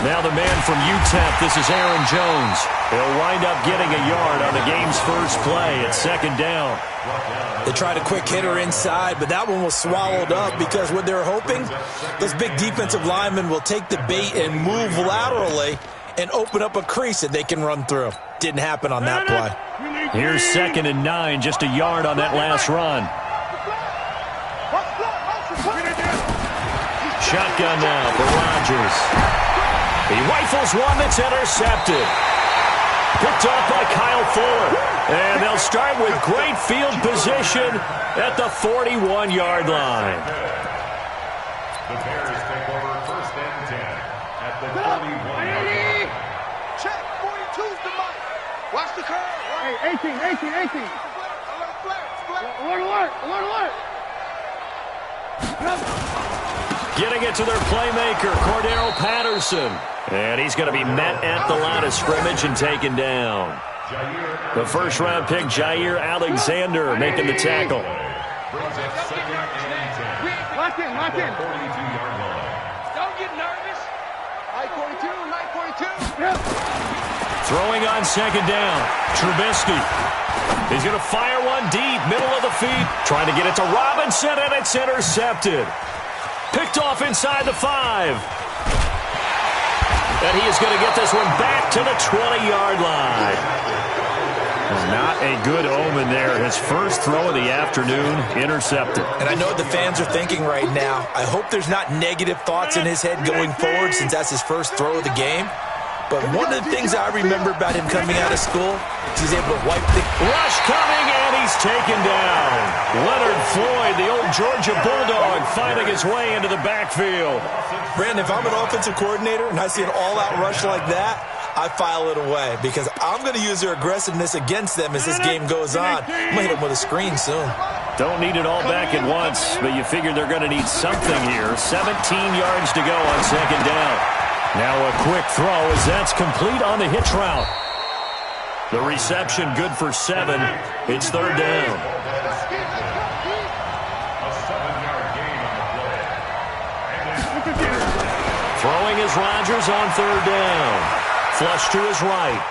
Now the man from UTEP, this is Aaron Jones. He'll wind up getting a yard on the game's first play at second down. They tried a quick hitter inside, but that one was swallowed up because what they're hoping, those big defensive linemen will take the bait and move laterally and open up a crease that they can run through. Didn't happen on that play. Here's 2nd and 9, just a yard on that last run. Shotgun now for Rodgers. He rifles one that's intercepted. Picked off by Kyle Fuller. And they'll start with great field position at the 41-yard line. The Bears take over 1st and 10 at the 41-yard line. Check, 42's the mic. Watch the curve. Hey, 18. Alert. Getting it to their playmaker, Cordero Patterson. And he's going to be met at the line of scrimmage and taken down. The first-round pick, Jair Alexander, making the tackle. Lock in. 42-yard line. Don't get nervous. Light 42. Throwing on second down, Trubisky. He's going to fire one deep, middle of the feet. Trying to get it to Robinson, and it's intercepted. Picked off inside the 5. And he is going to get this one back to the 20-yard line. Not a good omen there. His first throw of the afternoon, intercepted. And I know what the fans are thinking right now. I hope there's not negative thoughts in his head going forward since that's his first throw of the game. But one of the things I remember about him coming out of school is he's able to wipe the... Rush coming, and he's taken down. Leonard Floyd, the old Georgia Bulldog, finding his way into the backfield. Brandon, if I'm an offensive coordinator and I see an all-out rush like that, I file it away because I'm going to use their aggressiveness against them as this game goes on. I'm going to hit them with a screen soon. Don't need it all back at once, but you figure they're going to need something here. 17 yards to go on second down. Now a quick throw as that's complete on the hitch route. The reception good for 7. It's third down. Throwing is Rodgers on third down. Flush to his right.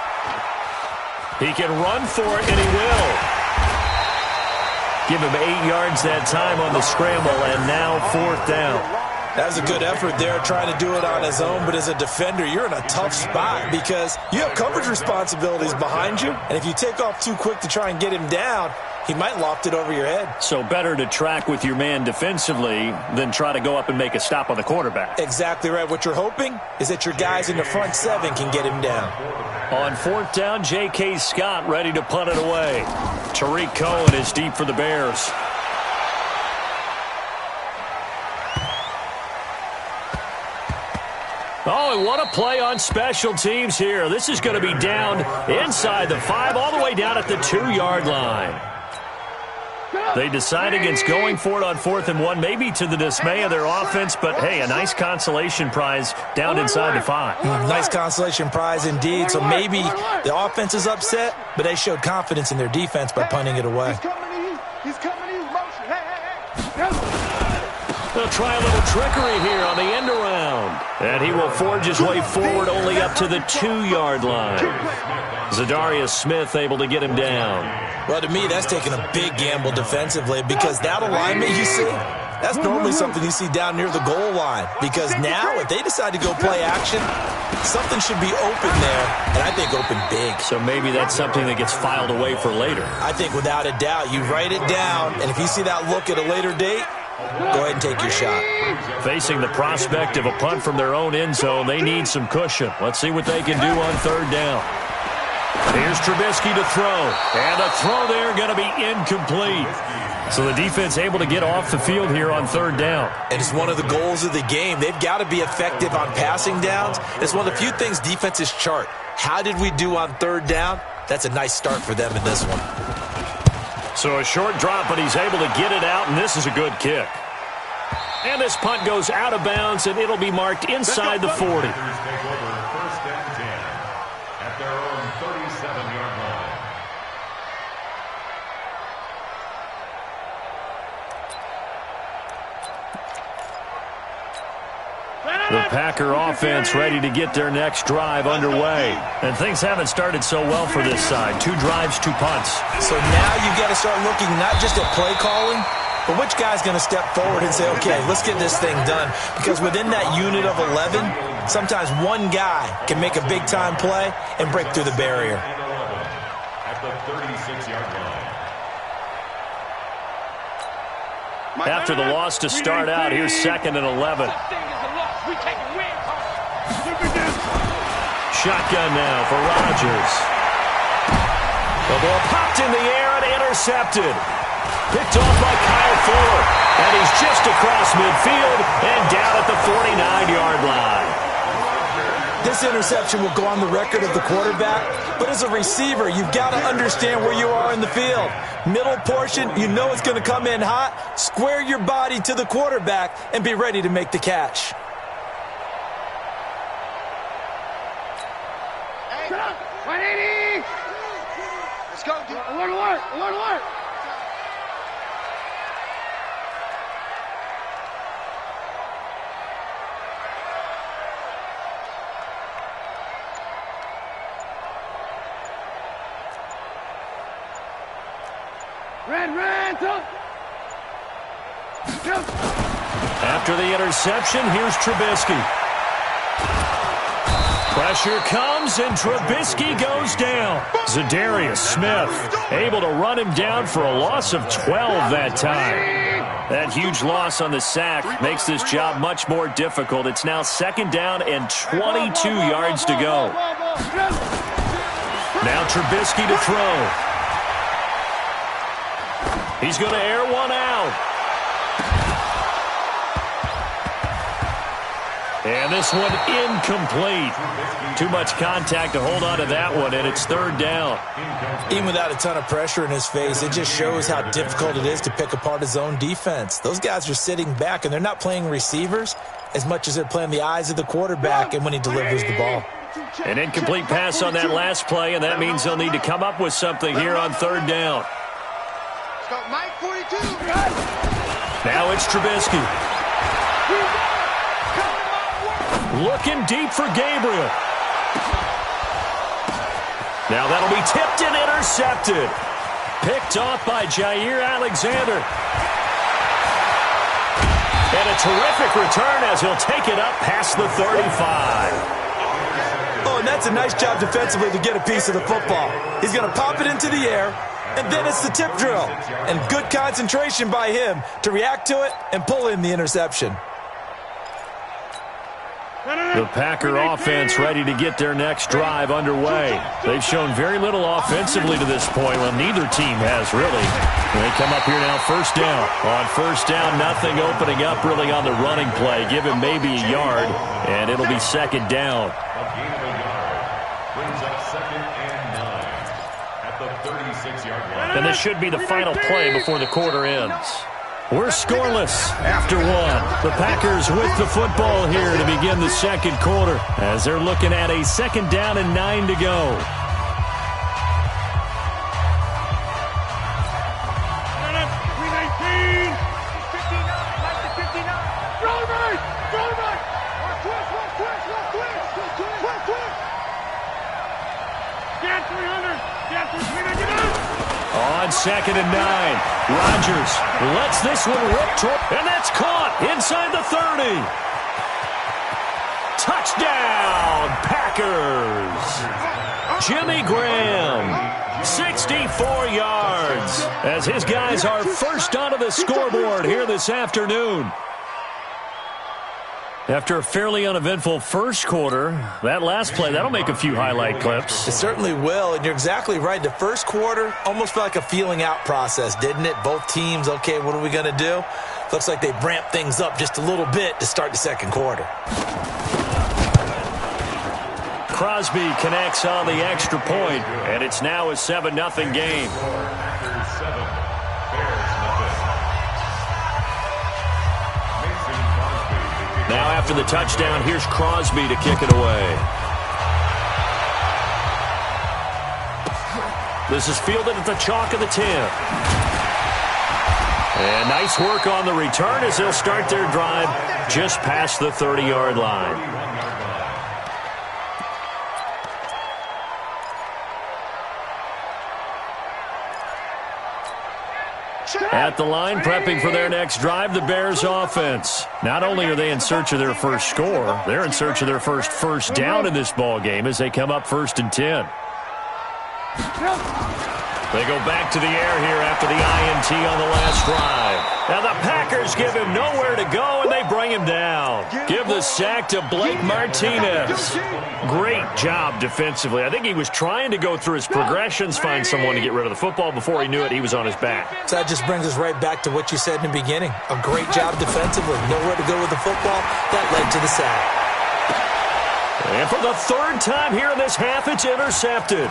He can run for it, and he will. Give him 8 yards that time on the scramble, and now 4th down. That was a good effort there, trying to do it on his own. But as a defender, you're in a tough spot because you have coverage responsibilities behind you. And if you take off too quick to try and get him down, he might loft it over your head. So better to track with your man defensively than try to go up and make a stop on the quarterback. Exactly right. What you're hoping is that your guys in the front 7 can get him down. On 4th down, J.K. Scott ready to punt it away. Tariq Cohen is deep for the Bears. Oh, and what a play on special teams here. This is going to be down inside the 5, all the way down at the 2-yard line. They decide against going for it on 4th and 1, maybe to the dismay of their offense, but hey, a nice consolation prize down inside the 5. Nice consolation prize indeed. So maybe the offense is upset, but they showed confidence in their defense by punting it away. He's coming to you. Motion. Hey. They'll try a little trickery here on the end around. And he will forge his way forward only up to the 2-yard line. Zadarius Smith able to get him down. Well, to me, that's taking a big gamble defensively because that alignment you see, that's normally something you see down near the goal line. Because now, if they decide to go play action, something should be open there, and I think open big. So maybe that's something that gets filed away for later. I think without a doubt, you write it down, and if you see that look at a later date, go ahead and take your shot. Facing the prospect of a punt from their own end zone, they need some cushion. Let's see what they can do on 3rd down. Here's Trubisky to throw. And the throw there going to be incomplete. So the defense able to get off the field here on 3rd down. And it's one of the goals of the game. They've got to be effective on passing downs. It's one of the few things defenses chart. How did we do on 3rd down? That's a nice start for them in this one. So a short drop, but he's able to get it out, and this is a good kick. And this punt goes out of bounds, and it'll be marked inside the 40. The Packer offense ready to get their next drive underway. And things haven't started so well for this side. 2 drives, 2 punts. So now you've got to start looking not just at play calling, but which guy's going to step forward and say, okay, let's get this thing done. Because within that unit of 11, sometimes one guy can make a big-time play and break through the barrier. At the 36-yard line. After the loss to start out, here's 2nd and 11. Shotgun now for Rodgers. The ball popped in the air and intercepted. Picked off by Kyle Fuller. And he's just across midfield and down at the 49-yard line. This interception will go on the record of the quarterback, but as a receiver, you've got to understand where you are in the field. Middle portion, you know it's going to come in hot. Square your body to the quarterback and be ready to make the catch. Hey, 180! Let's go, dude. Alert, alert, alert, alert! Red, up! After the interception, here's Trubisky. Pressure comes, and Trubisky goes down. Zadarius Smith able to run him down for a loss of 12 that time. That huge loss on the sack makes this job much more difficult. It's now 2nd down and 22 yards to go. Now Trubisky to throw. He's going to air one out. And this one incomplete. Too much contact to hold on to that one, and it's 3rd down. Even without a ton of pressure in his face, it just shows how difficult it is to pick apart his own defense. Those guys are sitting back, and they're not playing receivers as much as they're playing the eyes of the quarterback and when he delivers the ball. An incomplete pass on that last play, and that means they'll need to come up with something here on 3rd down. Let's go, Mike 42. Now it's Trubisky. Looking deep for Gabriel. Now that'll be tipped and intercepted. Picked off by Jair Alexander. And a terrific return as he'll take it up past the 35. Oh, and that's a nice job defensively to get a piece of the football. He's going to pop it into the air, and then it's the tip drill. And good concentration by him to react to it and pull in the interception. The Packer offense ready to get their next drive underway. They've shown very little offensively to this point. Well, neither team has really. They come up here now, 1st down. On 1st down, nothing opening up really on the running play. Give him maybe a yard, and it'll be 2nd down. A gain of a yard brings up 2nd and 9 at the 36-yard line. And this should be the final play before the quarter ends. We're scoreless after 1. The Packers with the football here to begin the 2nd quarter as they're looking at a 2nd down and 9 to go. On 2nd and 9, Rodgers lets this one rip toward, and that's caught inside the 30. Touchdown, Packers. Jimmy Graham, 64 yards, as his guys are first onto the scoreboard here this afternoon. After a fairly uneventful first quarter, that last play, that'll make a few highlight clips. It certainly will, and you're exactly right. The first quarter almost felt like a feeling out process, didn't it? Both teams, okay, what are we going to do? Looks like they ramped things up just a little bit to start the 2nd quarter. Crosby connects on the extra point, and it's now a 7-0 game. Packers 7, Bears nothing. Now after the touchdown, here's Crosby to kick it away. This is fielded at the chalk of the 10. And nice work on the return as they'll start their drive just past the 30-yard line. At the line, prepping for their next drive, the Bears offense. Not only are they in search of their first score, they're in search of their first down in this ball game as they come up 1st and 10. They go back to the air here after the INT on the last drive. Now the Packers give him nowhere to go, and they bring him down. Give the sack to Blake Martinez. Great job defensively. I think he was trying to go through his progressions, find someone to get rid of the football. Before he knew it, he was on his back. So that just brings us right back to what you said in the beginning. A great job defensively. Nowhere to go with the football. That led to the sack. And for the 3rd time here in this half, it's intercepted.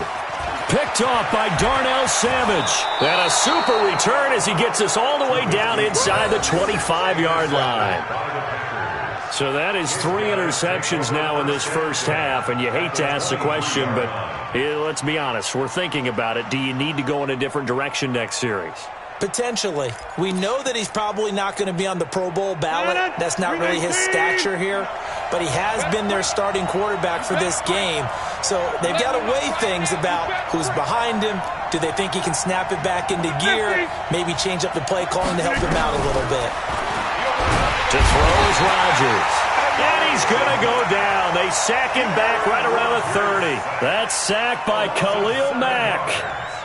Picked off by Darnell Savage. And a super return as he gets us all the way down inside the 25-yard line. So that is 3 interceptions now in this first half, and you hate to ask the question, but let's be honest. We're thinking about it. Do you need to go in a different direction next series? Potentially. We know that he's probably not going to be on the Pro Bowl ballot. That's not really his stature here. But he has been their starting quarterback for this game. So they've got to weigh things about who's behind him. Do they think he can snap it back into gear? Maybe change up the play calling to help him out a little bit. To throw is Rodgers. And he's going to go down. They sack him back right around the 30. That's sacked by Khalil Mack.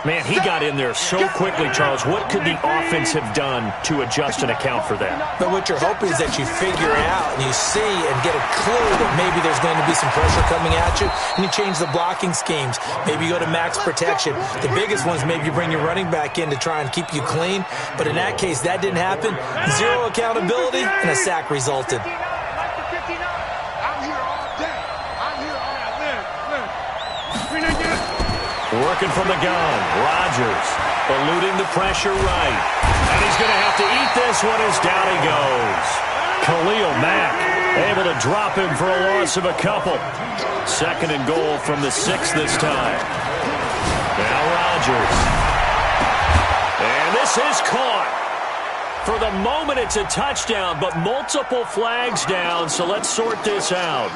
Man, he got in there so quickly, Charles. What could the offense have done to adjust and account for that? But what you're hoping is that you figure out and you see and get a clue that maybe there's going to be some pressure coming at you, and you change the blocking schemes. Maybe you go to max protection. The biggest one is maybe you bring your running back in to try and keep you clean. But in that case, that didn't happen. 0 accountability, and a sack resulted. Working from the gun, Rodgers eluding the pressure right. And he's going to have to eat this one as down he goes. Khalil Mack able to drop him for a loss of a couple. 2nd and goal from the 6 this time. Now Rodgers. And this is caught. For the moment, it's a touchdown, but multiple flags down, so let's sort this out.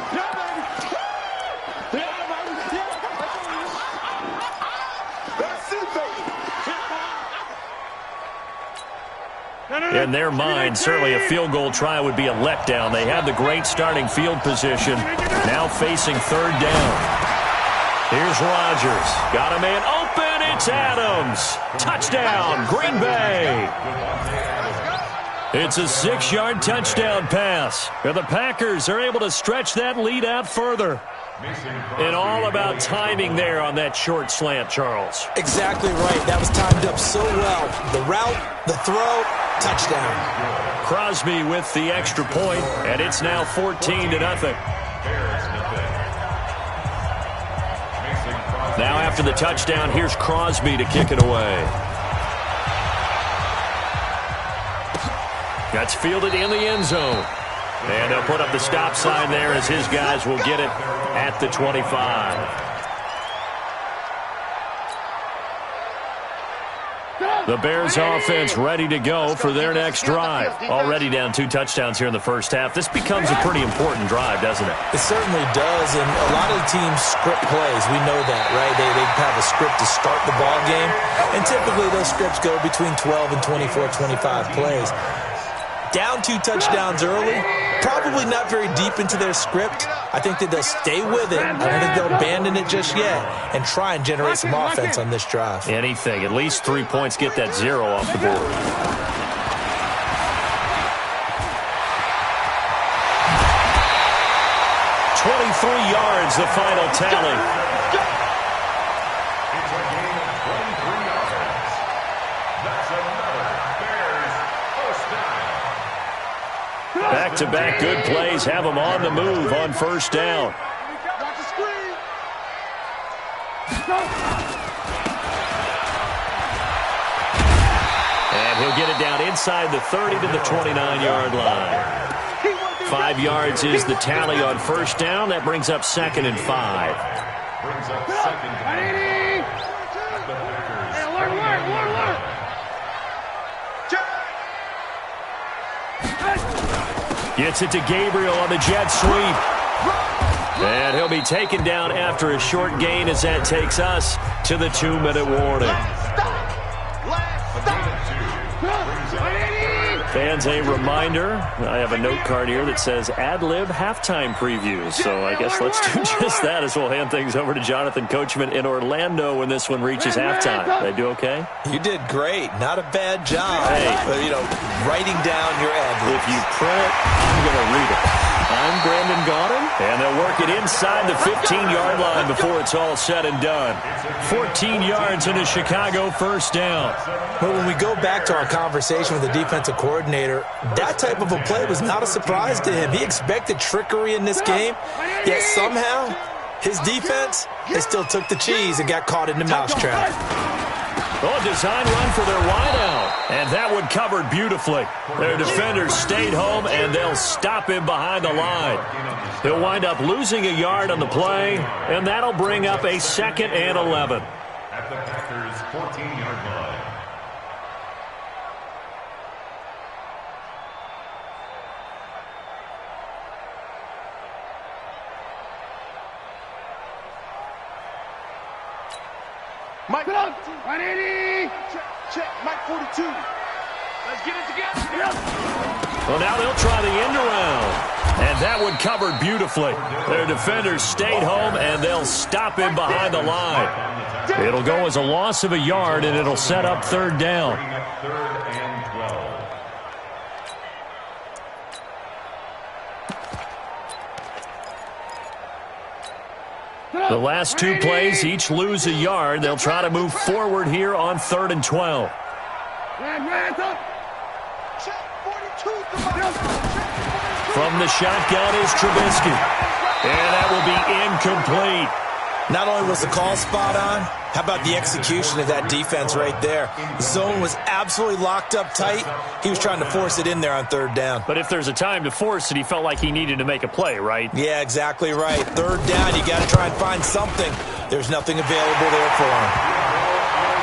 In their mind, certainly a field goal try would be a letdown. They had the great starting field position, now facing 3rd down. Here's Rodgers. Got a man open. It's Adams. Touchdown, Green Bay. It's a 6-yard touchdown pass. And the Packers are able to stretch that lead out further. And all about timing there on that short slant, Charles. Exactly right. That was timed up so well. The route, the throw, touchdown. Crosby with the extra point, and it's now 14-0. Now after the touchdown, here's Crosby to kick it away. That's fielded in the end zone. And they'll put up the stop sign there as his guys will get it at the 25. The Bears offense ready to go for their next drive. Already down 2 touchdowns here in the first half. This becomes a pretty important drive, doesn't it? It certainly does, and a lot of the teams script plays. We know that, right? They have a script to start the ball game, and typically those scripts go between 12 and 24, 25 plays. Down 2 touchdowns early, probably not very deep into their script. I think that they'll stay with it. I don't think they'll abandon it just yet and try and generate some offense on this drive. Anything. At least 3 points, get that 0 off the board. $23 yards, the final tally. Back-to-back good plays have them on the move on 1st down. And he'll get it down inside the 30 to the 29-yard line. 5 yards is the tally on 1st down. That brings up 2nd and 5. Brings up 2nd and 5. Gets it to Gabriel on the jet sweep. And he'll be taken down after a short gain as that takes us to the 2-minute warning. Fans, a reminder, I have a note card here that says ad-lib halftime previews. So I guess let's do just that as we'll hand things over to Jonathan Coachman in Orlando when this one reaches halftime. Did I do okay? You did great. Not a bad job. Hey. But, writing down your ad-libs. If you print it, I'm going to read it. I'm Brandon Gaudin, and they'll work it inside the 15-yard line before it's all said and done. 14 yards and a Chicago first down. But when we go back to our conversation with the defensive coordinator, that type of a play was not a surprise to him. He expected trickery in this game, yet somehow his defense, they still took the cheese and got caught in the mousetrap. Oh, design run for their wideout. And that one covered beautifully. Their defenders stayed home, and they'll stop him behind the line. He'll wind up losing a yard on the play, and that'll bring up a 2nd and 11. At the Packers' 14-yard line. Mike, 180. Check, Mike 42. Let's get it together. Well, now they'll try the end around. And that one covered beautifully. Their defenders stayed home, and they'll stop him behind the line. It'll go as a loss of a yard, and it'll set up 3rd down. 3rd and 12. The last 2 plays each lose a yard. They'll try to move forward here on 3rd and 12. From the shotgun is Trubisky. And that will be incomplete. Not only was the call spot on, how about the execution of that defense right there? The zone was absolutely locked up tight. He was trying to force it in there on 3rd down. But if there's a time to force it, he felt like he needed to make a play, right? Yeah, exactly right. 3rd down, you got to try and find something. There's nothing available there for him.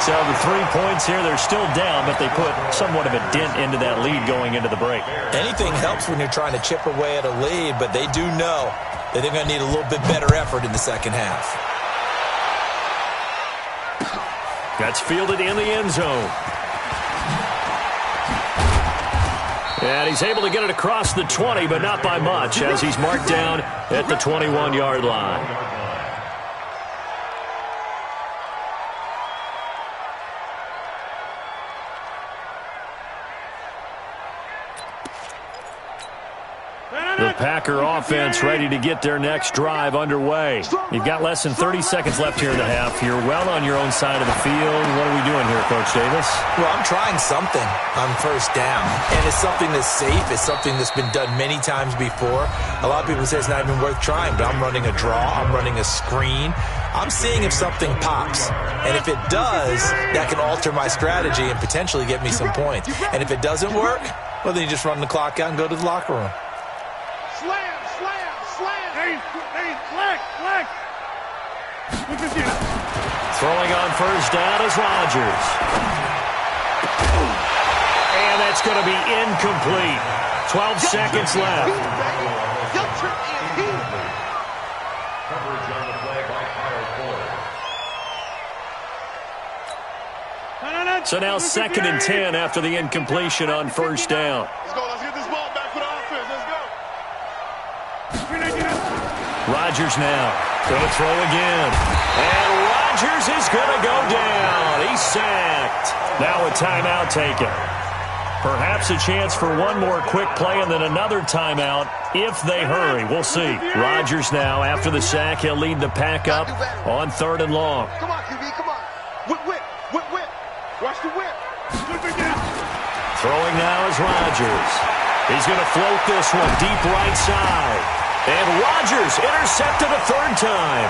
So the 3 points here, they're still down, but they put somewhat of a dent into that lead going into the break. Anything helps when you're trying to chip away at a lead, but they do know that they're going to need a little bit better effort in the second half. That's fielded in the end zone. And he's able to get it across the 20, but not by much, as he's marked down at the 21-yard line. The Packer offense ready to get their next drive underway. You've got less than 30 seconds left here in the half. You're well on your own side of the field. What are we doing here, Coach Davis? Well, I'm trying something on 1st down, and it's something that's safe. It's something that's been done many times before. A lot of people say it's not even worth trying, but I'm running a draw. I'm running a screen. I'm seeing if something pops, and if it does, that can alter my strategy and potentially get me some points. And if it doesn't work, well, then you just run the clock out and go to the locker room. Slam. Hey, flag. Throwing on 1st down is Rodgers. And that's going to be incomplete. 12 seconds left. Coverage on the play by Kyle Ford. So now 2nd and 10 after the incompletion on 1st down. Let's go. Let's get this ball back for the offense. Let's go. Rodgers now going to throw again. And Rodgers is going to go down. He's sacked. Now a timeout taken. Perhaps a chance for one more quick play and then another timeout if they hurry. We'll see. Rodgers now, after the sack, he'll lead the pack up on 3rd and long. Come on, QB, come on. Whip. Watch the whip. Throwing now is Rodgers. He's going to float this one deep right side. And Rodgers intercepted a 3rd time.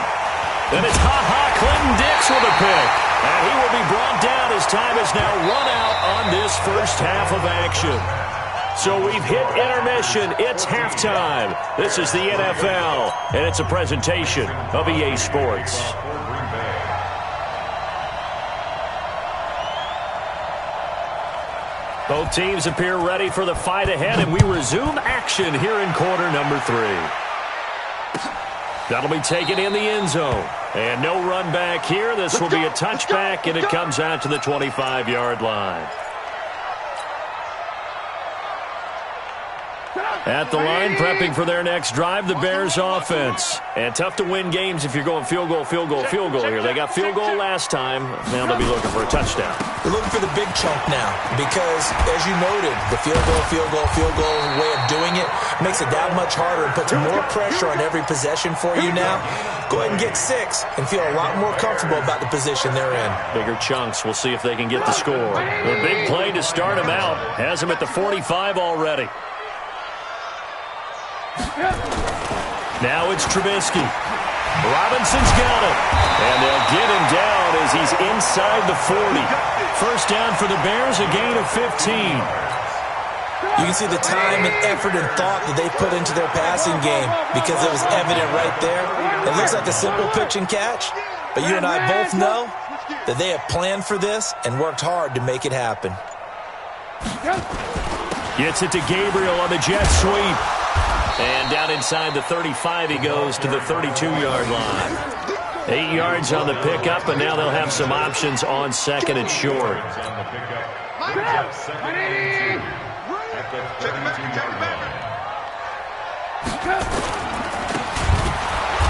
Then it's Clinton Dix with a pick. And he will be brought down as time is now run out on this first half of action. So we've hit intermission. It's halftime. This is the NFL, and it's a presentation of EA Sports. Both teams appear ready for the fight ahead, and we resume action here in quarter number 3. That'll be taken in the end zone. And no run back here. This will be a touchback, and it comes out to the 25-yard line. At the line, prepping for their next drive, the Bears offense. And tough to win games if you're going field goal here. They got field goal last time. Now they'll be looking for a touchdown. They're looking for the big chunk now because, as you noted, the field goal way of doing it makes it that much harder and puts more pressure on every possession for you now. Go ahead and get 6 and feel a lot more comfortable about the position they're in. Bigger chunks. We'll see if they can get the score. The big play to start them out has them at the 45 already. Now it's Trubisky. Robinson's got it. And they'll get him down as he's inside the 40. First down for the Bears, a gain of 15. You can see the time and effort and thought that they put into their passing game because it was evident right there. It looks like a simple pitch and catch, but you and I both know that they have planned for this and worked hard to make it happen. Gets it to Gabriel on the jet sweep. And down inside the 35, he goes to the 32-yard line. 8 yards on the pickup, and now they'll have some options on second and short.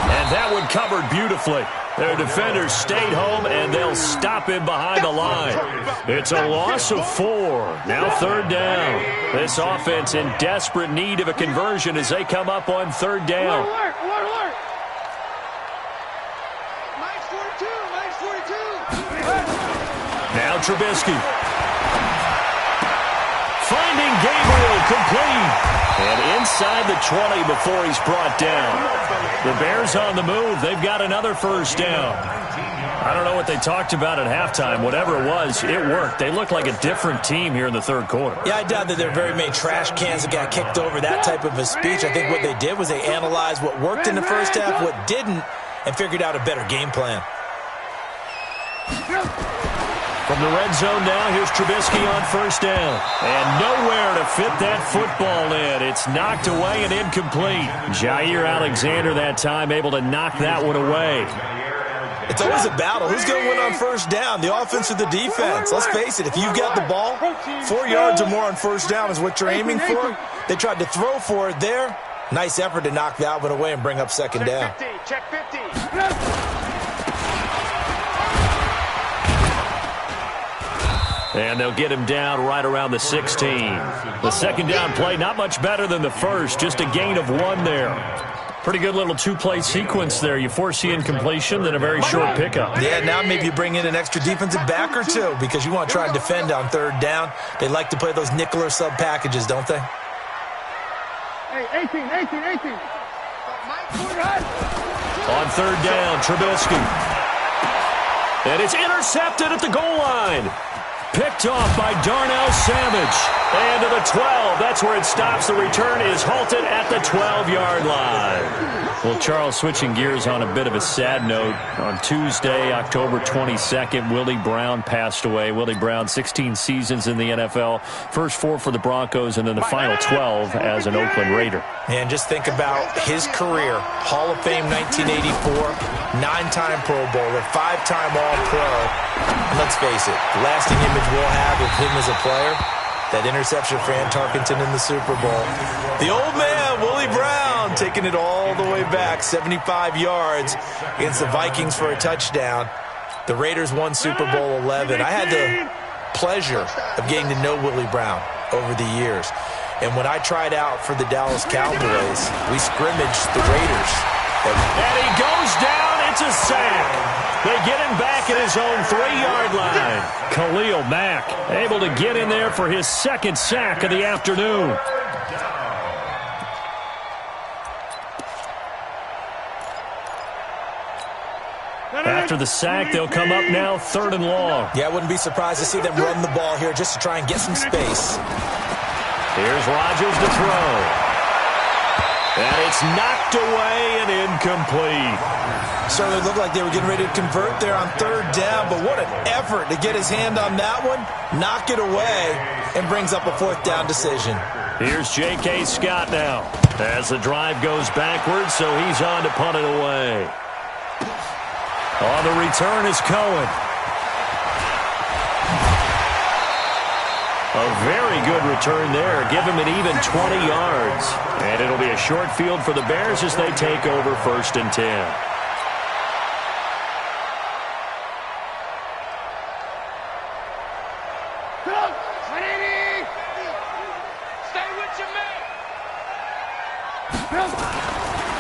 And that one covered beautifully. Their defenders stayed home, and they'll stop him behind the line. It's a loss of 4. Now third down. This offense in desperate need of a conversion as they come up on third down. Alert. Now Trubisky. Finding Gabriel complete. And inside the 20 before he's brought down. The Bears on the move. They've got another first down. I don't know what they talked about at halftime. Whatever it was, it worked. They look like a different team here in the third quarter. Yeah, I doubt that there are very many trash cans that got kicked over, that type of a speech. I think what they did was they analyzed what worked in the first half, what didn't, and figured out a better game plan. From the red zone now, here's Trubisky on first down. And nowhere to fit that football in. It's knocked away and incomplete. Jair Alexander that time able to knock that one away. It's always a battle. Who's going to win on first down, the offense or the defense? Let's face it, if you've got the ball, 4 yards or more on first down is what you're aiming for. They tried to throw for it there. Nice effort to knock that one away and bring up second down. Check 50. And they'll get him down right around the 16. The second down play, not much better than the first, just a gain of 1 there. Pretty good little 2-play sequence there. You force the incompletion, then a very short pickup. Yeah, now maybe you bring in an extra defensive back or 2 because you want to try and defend on third down. They like to play those nickel or sub packages, don't they? Hey, 18. On third down, Trubisky. And it's intercepted at the goal line. Picked off by Darnell Savage. And to the 12. That's where it stops. The return is halted at the 12-yard line. Well, Charles, switching gears on a bit of a sad note. On Tuesday, October 22nd, Willie Brown passed away. Willie Brown, 16 seasons in the NFL. First 4 for the Broncos, and then the final 12 as an Oakland Raider. And just think about his career. Hall of Fame 1984, 9-time Pro Bowler, 5-time All-Pro. And let's face it, the lasting image we'll have of him as a player, that interception for Ann Tarkenton in the Super Bowl. The old man, Willie Brown, taking it all the way back, 75 yards against the Vikings for a touchdown. The Raiders won Super Bowl 11. I had the pleasure of getting to know Willie Brown over the years. And when I tried out for the Dallas Cowboys, we scrimmaged the Raiders. And he goes down. It's a sack. They get him back at his own 3-yard line. Khalil Mack able to get in there for his second sack of the afternoon. After the sack, they'll come up now 3rd and long. Yeah, I wouldn't be surprised to see them run the ball here just to try and get some space. Here's Rodgers to throw. And it's knocked away and incomplete. Certainly looked like they were getting ready to convert there on third down, but what an effort to get his hand on that one, knock it away, and brings up a fourth down decision. Here's J.K. Scott now as the drive goes backwards, so he's on to punt it away. On the return is Cohen. A very good return there. Give him an even 20 yards. And it'll be a short field for the Bears as they take over 1st and 10. Stay with your man.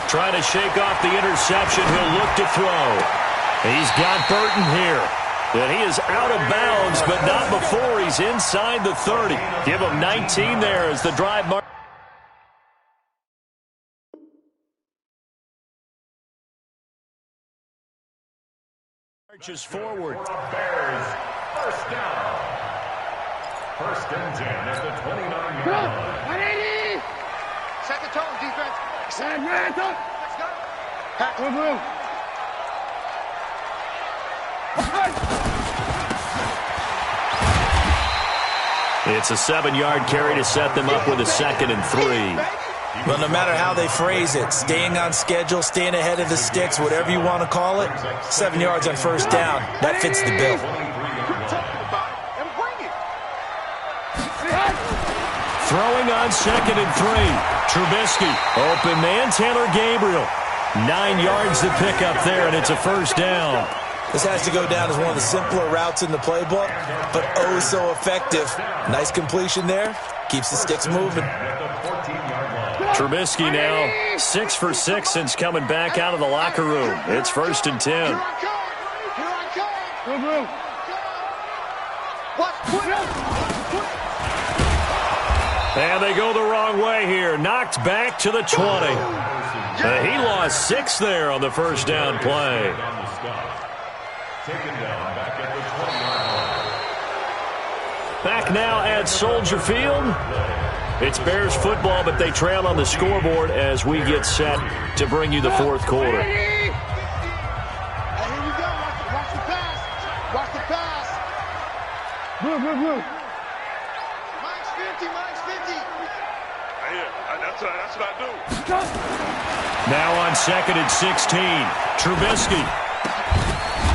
Trying to shake off the interception. He'll look to throw. He's got Burton here. And he is out of bounds, but not before he's inside the 30. Give him 19 there as the drive marches forward. Bears, first down. 1st and 10 at the 29-yard line. 180. Set the tone, defense. Set right up. Let's go. Move. It's a 7-yard carry to set them up with a 2nd and 3. Well, no matter how they phrase it, staying on schedule, staying ahead of the sticks, whatever you want to call it, 7 yards on first down, that fits the bill. Throwing on 2nd and 3. Trubisky, open man, Taylor Gabriel. 9 yards to pick up there, and it's a first down. This has to go down as one of the simpler routes in the playbook, but oh so effective. Nice completion there. Keeps the sticks moving. Trubisky now 6 for 6 since coming back out of the locker room. It's 1st and 10. Here I come. And they go the wrong way here. Knocked back to the 20. He lost 6 there on the first down play. Taken down back at the 20-yard line. Back now at Soldier Field. It's Bears football, but they trail on the scoreboard as we get set to bring you the 4th quarter. Here we go. Watch the pass. Watch the pass. Move. Mike's 50. That's what I do. Now on 2nd and 16. Trubisky.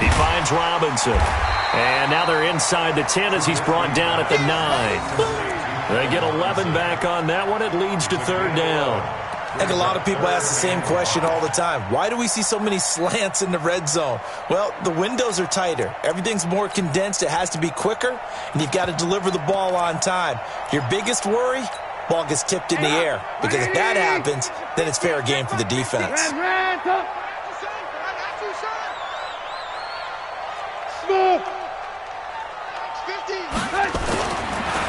He finds Robinson. And now they're inside the 10 as he's brought down at the 9. They get 11 back on that one. It leads to 3rd down. And a lot of people ask the same question all the time. Why do we see so many slants in the red zone? Well, the windows are tighter. Everything's more condensed. It has to be quicker, and you've got to deliver the ball on time. Your biggest worry? Ball gets tipped in the air. Because if that happens, then it's fair game for the defense.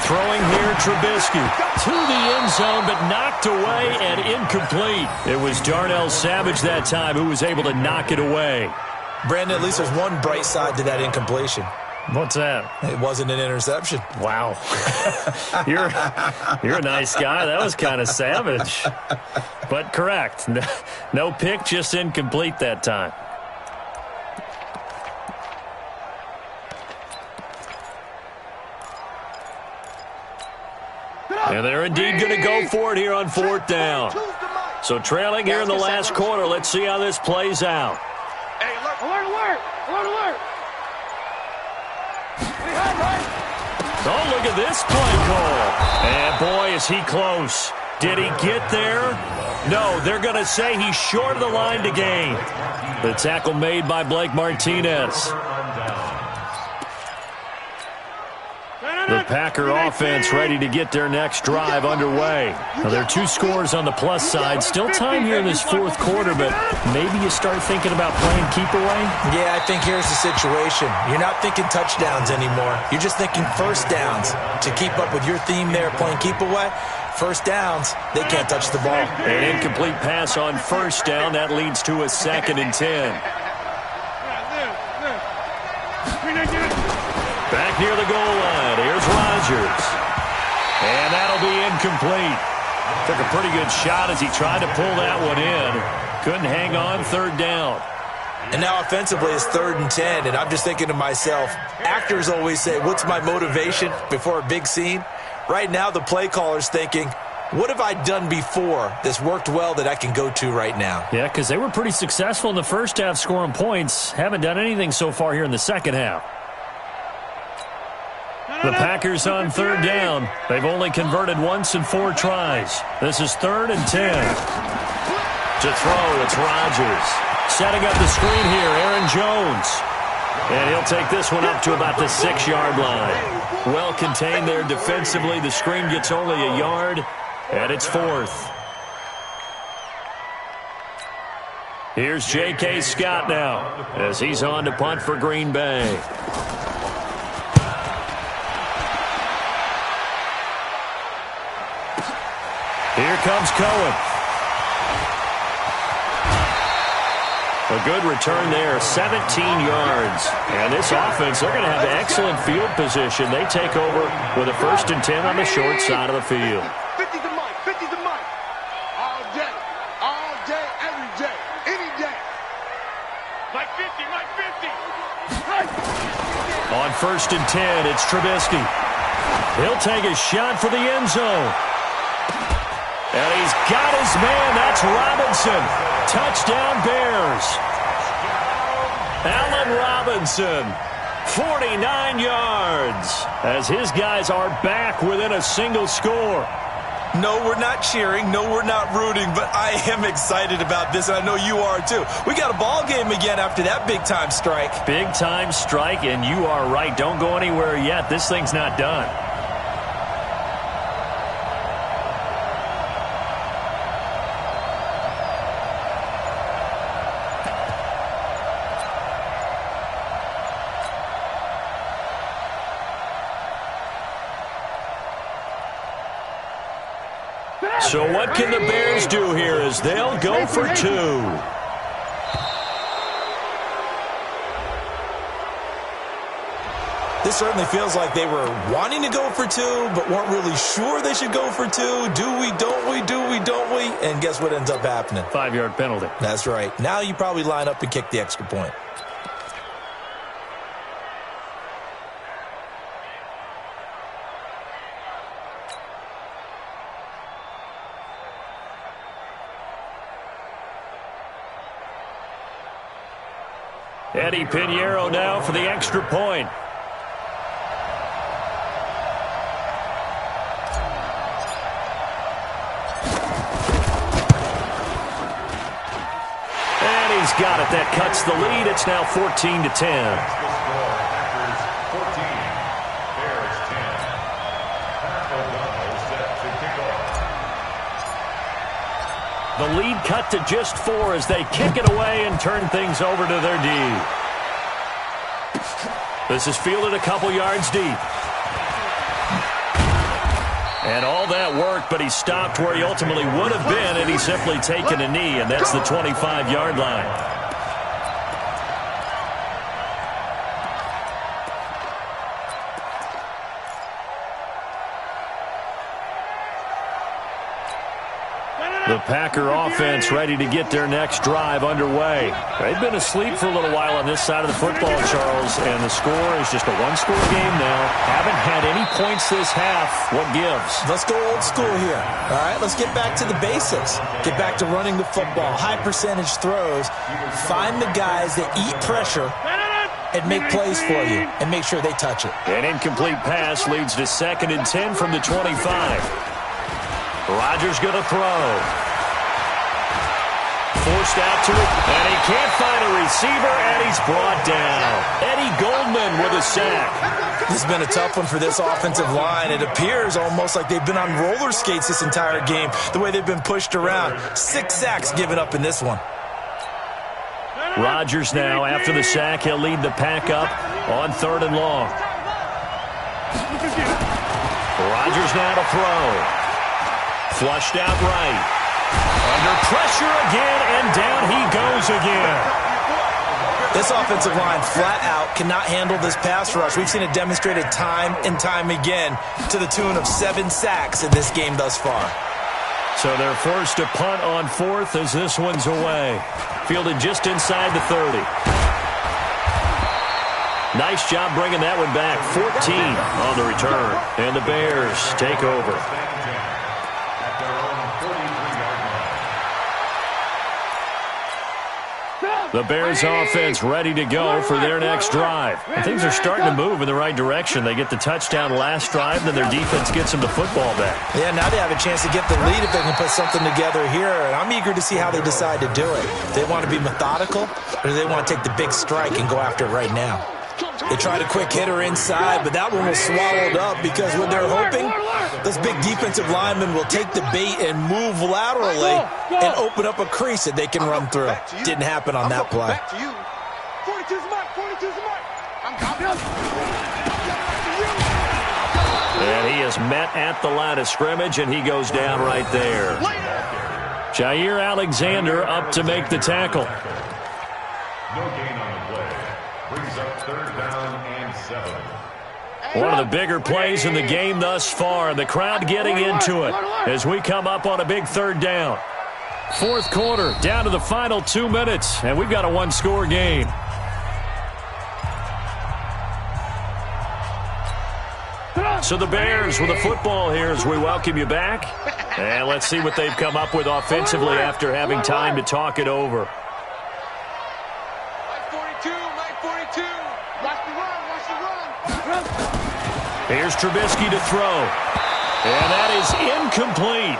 Throwing here, Trubisky to the end zone, but knocked away and incomplete. It was Darnell Savage that time who was able to knock it away. Brandon, at least there's one bright side to that incompletion. What's that? It wasn't an interception. Wow. You're a nice guy. That was kind of savage. But correct. No pick, just incomplete that time. And they're indeed going to go for it here on 4th down. So trailing here in the last quarter. Let's see how this plays out. Hey, alert. Oh, look at this play call. And boy, is he close. Did he get there? No, they're going to say he's short of the line to gain. The tackle made by Blake Martinez. The Packer offense ready to get their next drive underway. Now, there are 2 scores on the plus side. Still time here in this 4th quarter, but maybe you start thinking about playing keep away? Yeah, I think here's the situation. You're not thinking touchdowns anymore. You're just thinking first downs. To keep up with your theme there, playing keep away, first downs, they can't touch the ball. An incomplete pass on first down. That leads to a 2nd and 10. Back near the goal line. Here's Rodgers. And that'll be incomplete. Took a pretty good shot as he tried to pull that one in. Couldn't hang on, third down. And now offensively it's 3rd and 10, and I'm just thinking to myself, actors always say, what's my motivation before a big scene? Right now the play caller's thinking, what have I done before that's worked well that I can go to right now? Yeah, because they were pretty successful in the first half scoring points. Haven't done anything so far here in the second half. The Packers on 3rd down. They've only converted once in 4 tries. This is 3rd and 10. To throw, it's Rodgers. Setting up the screen here, Aaron Jones. And he'll take this one up to about the 6-yard line. Well contained there defensively. The screen gets only a yard, and it's 4th. Here's J.K. Scott now as he's on to punt for Green Bay. Here comes Cohen. A good return there, 17 yards. And this offense, they're going to have excellent field position. They take over with a 1st and 10 on the short side of the field. 50 to Mike, 50 to Mike. All day, every day, any day. Mike 50, Mike 50. On 1st and 10, it's Trubisky. He'll take a shot for the end zone. And he's got his man. That's Robinson. Touchdown Bears. Allen Robinson, 49 yards, as his guys are back within a single score. No, we're not cheering. No, we're not rooting, but I am excited about this, and I know you are too. We got a ball game again after that big-time strike. Big-time strike, and you are right. Don't go anywhere yet. This thing's not done. So what can the Bears do here as they'll go for 2? This certainly feels like they were wanting to go for 2, but weren't really sure they should go for 2. Do we, don't we, do we, don't we? And guess what ends up happening? 5-yard penalty. That's right. Now you probably line up and kick the extra point. Eddie Pinheiro now for the extra point. And he's got it. That cuts the lead. It's now 14-10. The lead cut to just 4 as they kick it away and turn things over to their D. This is fielded a couple yards deep. And all that work, but he stopped where he ultimately would have been, and he's simply taken a knee, and that's the 25-yard line. The Packer offense ready to get their next drive underway. They've been asleep for a little while on this side of the football, Charles, and the score is just a one-score game now. Haven't had any points this half. What gives? Let's go old school here. All right, let's get back to the basics. Get back to running the football, high percentage throws. Find the guys that eat pressure and make plays for you and make sure they touch it. An incomplete pass leads to 2nd and 10 from the 25. Rodgers going to throw. Forced out to it, and he can't find a receiver, and he's brought down. Eddie Goldman with a sack. This has been a tough one for this offensive line. It appears almost like they've been on roller skates this entire game, the way they've been pushed around. 6 sacks given up in this one. Rodgers now, after the sack, he'll lead the pack up on 3rd and long. Rodgers now to throw. Flushed out right. Under pressure again, and down he goes again. This offensive line flat out cannot handle this pass rush. We've seen it demonstrated time and time again to the tune of 7 sacks in this game thus far. So they're forced to punt on fourth as this one's away. Fielded just inside the 30. Nice job bringing that one back. 14 on the return. And the Bears take over. The Bears offense ready to go for their next drive. And things are starting to move in the right direction. They get the touchdown last drive, then their defense gets them the football back. Yeah, now they have a chance to get the lead if they can put something together here. And I'm eager to see how they decide to do it. Do they want to be methodical, or do they want to take the big strike and go after it right now? They tried a quick hitter inside, but that one was swallowed up because what they're hoping, those big defensive linemen will take the bait and move laterally and open up a crease that they can run through. Didn't happen on that play. Back to you. 42's the mark. 42's the mark. And he is met at the line of scrimmage, and he goes down right there. Jair Alexander up to make the tackle. No gain on the play. Brings up 3rd down and 7. One of the bigger plays in the game thus far. The crowd getting into it as we come up on a big 3rd down. 4th quarter, down to the final 2 minutes, and we've got a one-score game. So the Bears with the football here as we welcome you back. And let's see what they've come up with offensively after having time to talk it over. Here's Trubisky to throw. And that is incomplete.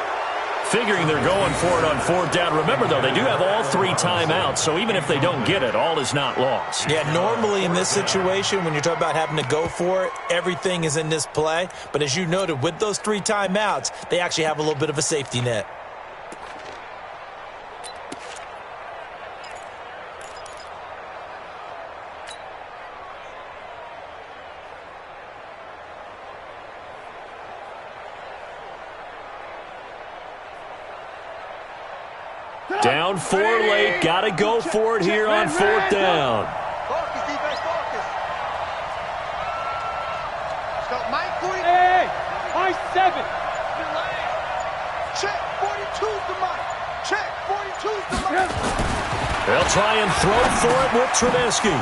Figuring they're going for it on 4th down. Remember, though, they do have all 3 timeouts, so even if they don't get it, all is not lost. Yeah, normally in this situation, when you're talking about having to go for it, everything is in this play. But as you noted, with those 3 timeouts, they actually have a little bit of a safety net. Down 4 late. Got to go for it here on 4th down. Focus, defense, focus. Stop, Mike, 40. Hey, my 7. Check, 42's the mark. Check, 42's the mark. They'll try and throw for it with Trubisky.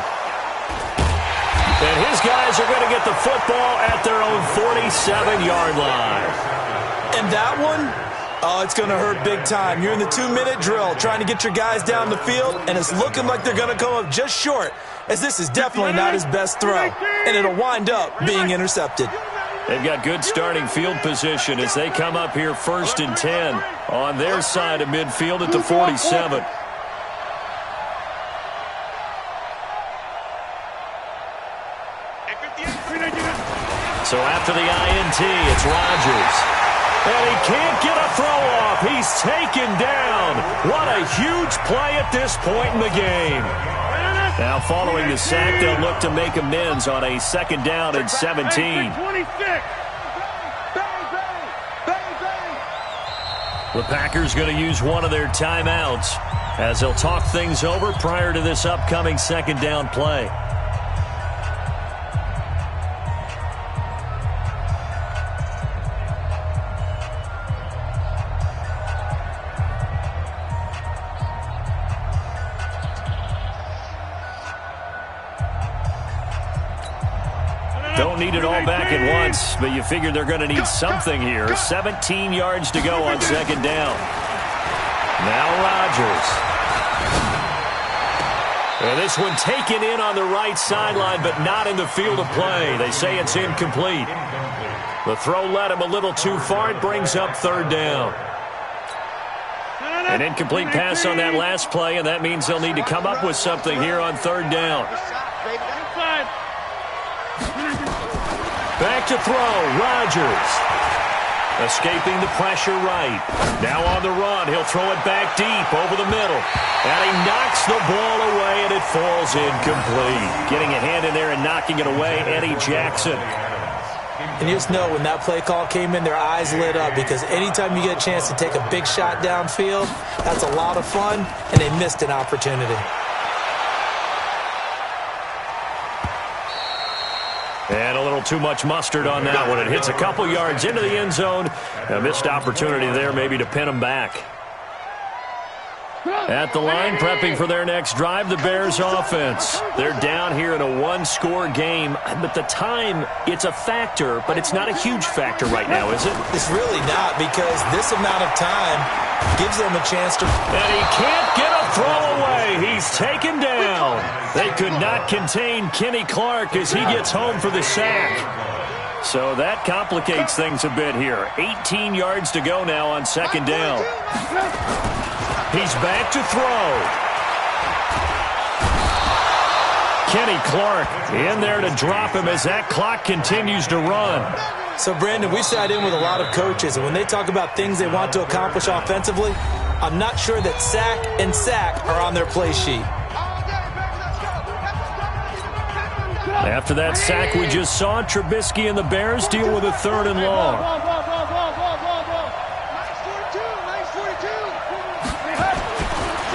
And his guys are going to get the football at their own 47-yard line. And that one, oh, it's going to hurt big time. You're in the 2-minute drill trying to get your guys down the field, and it's looking like they're going to come up just short, as this is definitely not his best throw, and it'll wind up being intercepted. They've got good starting field position as they come up here 1st and 10 on their side of midfield at the 47. So after the INT, it's Rodgers. And he can't get a throw off. He's taken down. What a huge play at this point in the game. Now following the sack, they'll look to make amends on a 2nd down and 17. The Packers going to use one of their timeouts as they'll talk things over prior to this upcoming 2nd down play. Don't need it all back at once, but you figure they're going to need something here. 17 yards to go on 2nd down. Now Rodgers. And this one taken in on the right sideline, but not in the field of play. They say it's incomplete. The throw led him a little too far. It brings up 3rd down. An incomplete pass on that last play, and that means they'll need to come up with something here on 3rd down. Back to throw, Rodgers. Escaping the pressure right. Now on the run, he'll throw it back deep over the middle. And he knocks the ball away, and it falls incomplete. Getting a hand in there and knocking it away, Eddie Jackson. And you just know when that play call came in, their eyes lit up, because anytime you get a chance to take a big shot downfield, that's a lot of fun, and they missed an opportunity. And a little too much mustard on that one. It hits a couple yards into the end zone. A missed opportunity there maybe to pin them back. At the line, prepping for their next drive, the Bears offense. They're down here in a one-score game, but the time, it's a factor, but it's not a huge factor right now, is it? It's really not, because this amount of time gives them a chance to... And he can't get a throw away. He's taken down. They could not contain Kenny Clark as he gets home for the sack. So that complicates things a bit here. 18 yards to go now on second down. He's back to throw. Kenny Clark in there to drop him as that clock continues to run. So, Brandon, we sat in with a lot of coaches, and when they talk about things they want to accomplish offensively, I'm not sure that sack and sack are on their play sheet. After that sack we just saw, Trubisky and the Bears deal with a 3rd and long.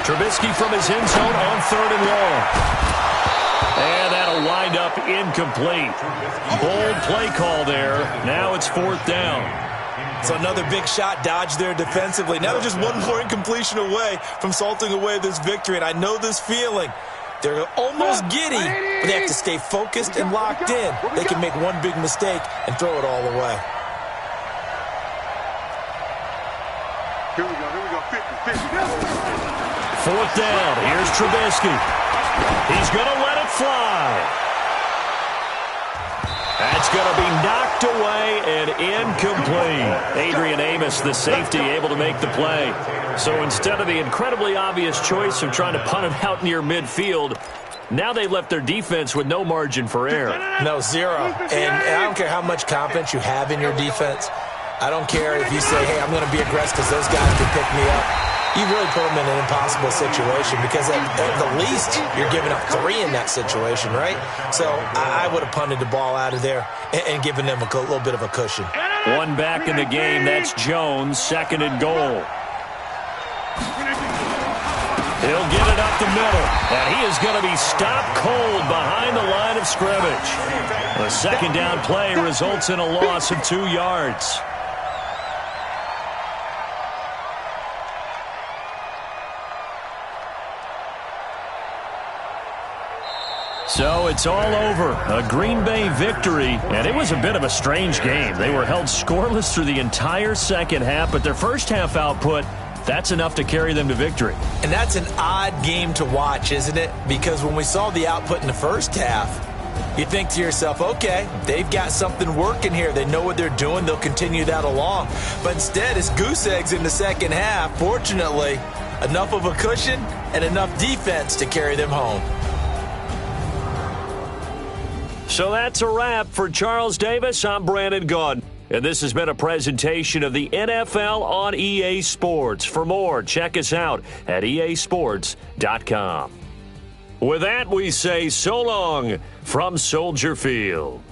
Trubisky from his end zone on 3rd and long. And that'll wind up incomplete. Bold play call there. Now it's 4th down. So another big shot dodged there defensively. Now they're just one more incompletion away from salting away this victory. And I know this feeling. They're almost giddy, but they have to stay focused and locked in. They can make one big mistake and throw it all away. Here we go, 50. 4th down. Here's Trubisky. He's going to let it fly. That's going to be knocked away and incomplete. Adrian Amos, the safety, able to make the play. So instead of the incredibly obvious choice of trying to punt it out near midfield, now they left their defense with no margin for error. No, zero. And I don't care how much confidence you have in your defense. I don't care if you say, hey, I'm going to be aggressive because those guys can pick me up. You really put them in an impossible situation because at the least you're giving up 3 in that situation, right? So I would have punted the ball out of there and given them a little bit of a cushion. One back in the game. That's Jones, 2nd and goal. He'll get it up the middle, and he is going to be stopped cold behind the line of scrimmage. The 2nd down play results in a loss of 2 yards. So it's all over. A Green Bay victory, and it was a bit of a strange game. They were held scoreless through the entire second half, but their first half output, that's enough to carry them to victory. And that's an odd game to watch, isn't it? Because when we saw the output in the first half, you think to yourself, okay, they've got something working here. They know what they're doing. They'll continue that along. But instead, it's goose eggs in the second half. Fortunately, enough of a cushion and enough defense to carry them home. So that's a wrap for Charles Davis. I'm Brandon Gaudin. And this has been a presentation of the NFL on EA Sports. For more, check us out at easports.com. With that, we say so long from Soldier Field.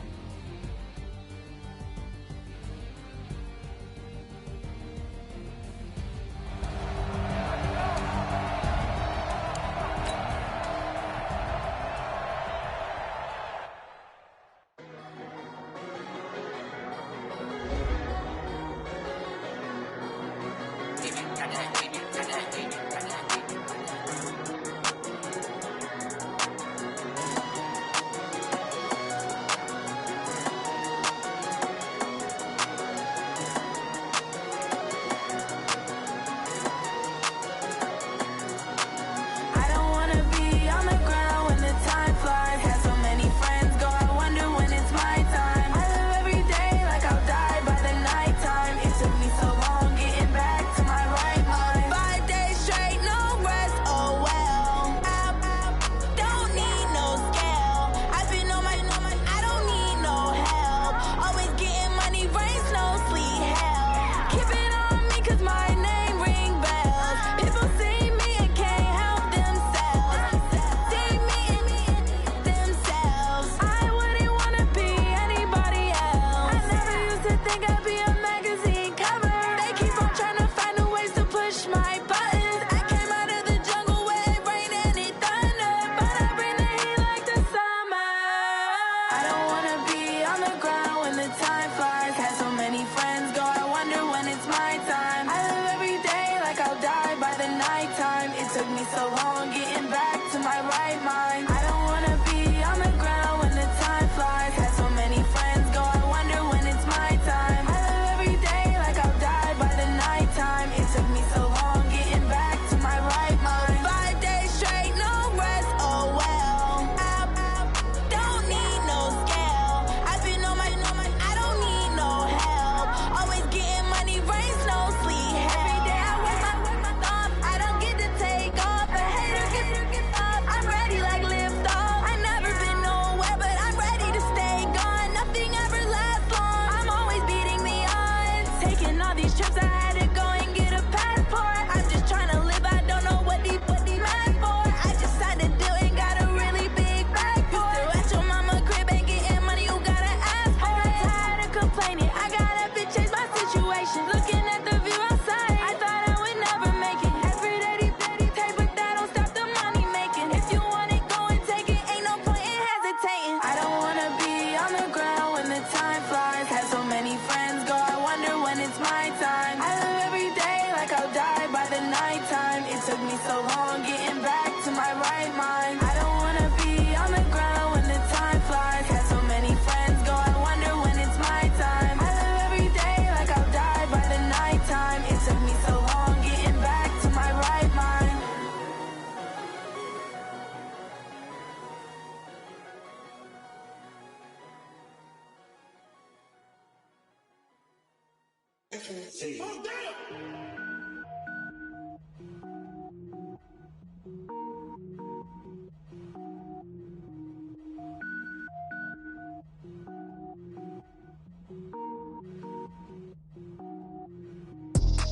these trips, I had to go and get a passport. I'm just trying to live, I don't know what these mad for. I just signed a deal and got a really big bag for it. Still at your mama crib ain't getting money, you gotta ask for it. I'm tired of complaining, I got up and changed my situation. Looking at the view outside, I thought I would never make it. Every day they pay, but that don't stop the money making. If you want it, go and take it, ain't no point in hesitating. I don't wanna be on the ground when the time flies. Had so many friends go, I wonder when it's my time. I live every day like I'll die by the nighttime. It took me so long getting back to my right mind. I don't wanna be on the ground when the time flies. Had so many friends go, I wonder when it's my time. I live every day like I'll die by the nighttime. It took me so long getting back to my right mind.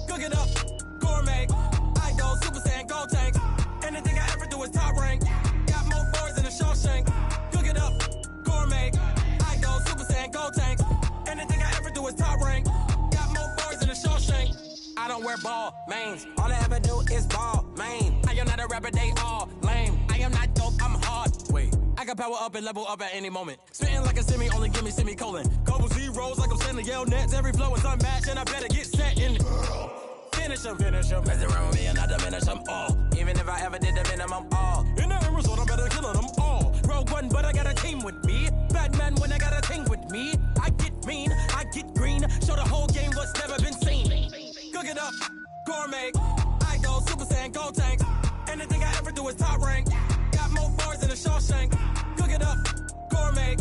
Cook it up, gourmet. I go Super Saiyan, gold tank. Anything I ever do is top rank. Got more boys in the Shawshank. Cook it up, gourmet. I go Super Saiyan, gold tank. Anything I ever do is top rank. Got more boys in the Shawshank. I don't wear ball mains. All I ever do is ball main. I am not a rapper, they all lame. I am not dope, I'm hard. Wait, I can power up and level up at any moment. Spitting like a semi, only give me semicolon. Couple zeros like I'm sending yell nets. Every flow is unmatched and I better get set in. Finish them. Mess around with me and I diminish them all. Even if I ever did the minimum all. In the end result, I better kill them all. Rogue One, but I got a team with me. Batman when I got a team with me. I get mean, I get green. Show the whole game what's never been seen. Cook it up, gourmet. I go Super Saiyan, gold tank. Anything I ever do is top rank. Got more boys in the Shawshank. Cook it up, gourmet.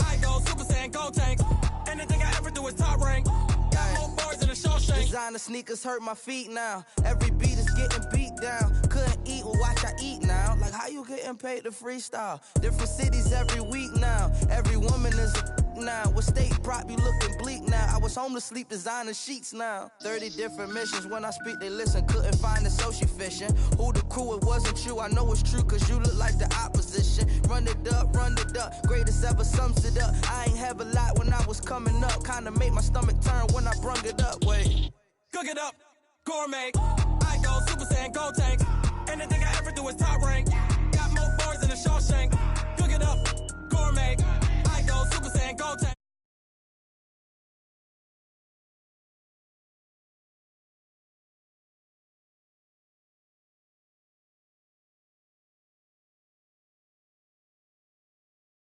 I go Super Saiyan, gold tank. Anything I ever do is top rank. Got more boys in the Shawshank. Designer sneakers hurt my feet now. Every beat is getting beat down. Couldn't eat, well watch I eat now. Like how you getting paid to freestyle? Different cities every week now. Every woman is a now. With state prop, you looking bleak now. I was home to sleep, designer sheets now. 30 different missions. When I speak, they listen. Couldn't find it, so she fishing. Who the crew, it wasn't you. I know it's true, cause you look like the opposition. Run it up. Greatest ever sums it up. I ain't have a lot when I was coming up. Kinda made my stomach turn when I brung it up. Wait. Cook it up, gourmet. I go Super Saiyan, gold